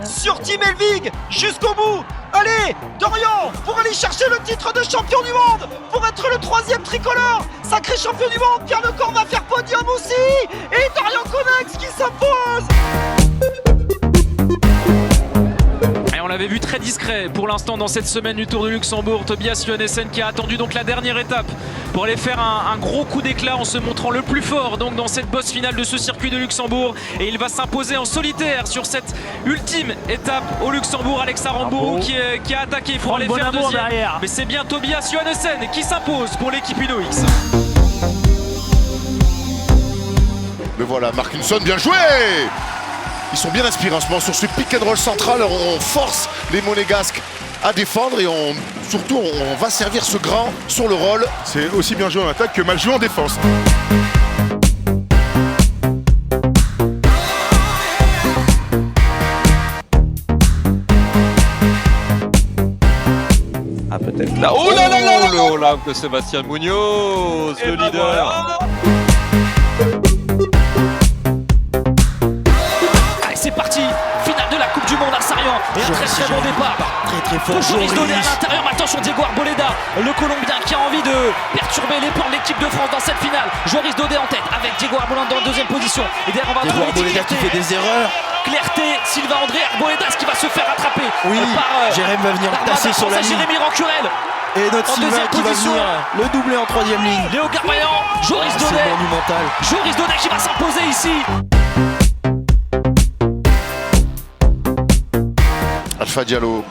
sur Team Elvig jusqu'au bout. Allez, Dorian, pour aller chercher le titre de champion du monde, pour être le 3e tricolore, sacré champion du monde. Pierre Lecor va faire podium aussi, et Dorian Konex qui s'impose. On l'avait vu très discret pour l'instant dans cette semaine du Tour de Luxembourg. Tobias Johannessen qui a attendu donc la dernière étape pour aller faire un gros coup d'éclat en se montrant le plus fort donc dans cette bosse finale de ce circuit de Luxembourg, et il va s'imposer en solitaire sur cette ultime étape au Luxembourg. Alex Arambo qui a attaqué pour aller faire deuxième derrière. Mais c'est bien Tobias Johannessen qui s'impose pour l'équipe Uno-X. Mais voilà, Markinson, bien joué. Ils sont bien inspirés en ce moment sur ce pick and roll central. On force les Monégasques à défendre et surtout on va servir ce grand sur le roll. C'est aussi bien joué en attaque que mal joué en défense. Ah peut-être là. Oh là là là là, le Olympe de Sébastien Munoz, le leader. C'est parti, finale de la Coupe du Monde à Sarian, et un très bon départ. Très fort. Joris Daudet à l'intérieur, attention Diego Arboleda, le Colombien qui a envie de perturber les plans de l'équipe de France dans cette finale. Joris Daudet en tête avec Diego Arboleda en deuxième position. Et derrière on va Diego trouver Arboleda qui fait des erreurs. Clarté, Sylvain André, Arboleda qui va se faire attraper. Oui, Jérém va venir passer sur la ligne. Jérémy Rancurel. Et notre en Sylvain qui va position. venir le doubler en 3e ligne. Léo Garmayan, Joris Daudet. C'est monumental. Joris Daudet qui va s'imposer ici. Alpha Diallo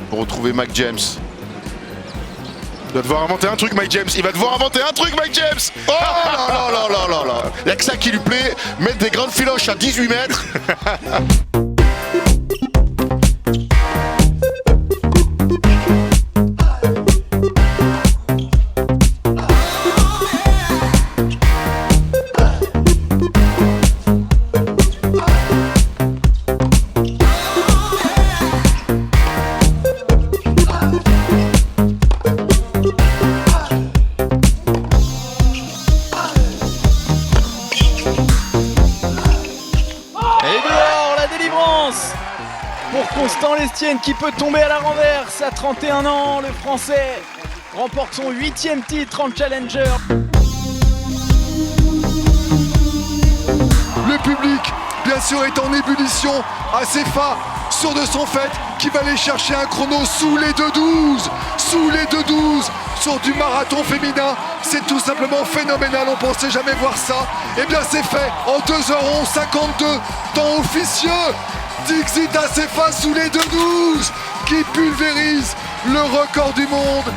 pour retrouver Mike James. Il va devoir inventer un truc, Mike James. Il va devoir inventer un truc, Mike James. Oh là là là là là là. Il n'y a que ça qui lui plaît, mettre des grandes filoches à 18 mètres. Et dehors, la délivrance pour Constant Lestienne qui peut tomber à la renverse à 31 ans. Le Français remporte son 8e titre en Challenger. Le public, bien sûr, est en ébullition. Acefa, sûr de son fait, qui va aller chercher un chrono sous les 2:12. Sous les 2:12 sur du marathon féminin. C'est tout simplement phénoménal, on pensait jamais voir ça. Eh bien c'est fait en 2h11:52, temps officieux. Dixit Acefa sous les 2:12 qui pulvérise le record du monde.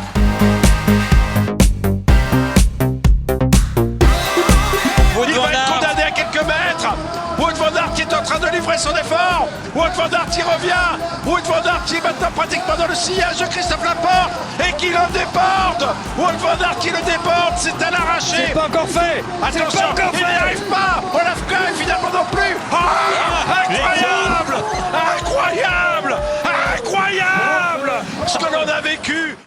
Il va être condamné à quelques mètres. Wout van Aert qui est en train de livrer son effort. Wout van Aert qui revient. Wout van Aert qui est maintenant pratiquement dans le sillage de Christophe Laporte et qui le déborde. Wout van Aert qui le déborde, c'est à l'arraché. C'est pas encore fait. Attention, il n'y arrive pas. Olaf Koe finalement non plus. Ah, incroyable, incroyable, incroyable ce que l'on a vécu.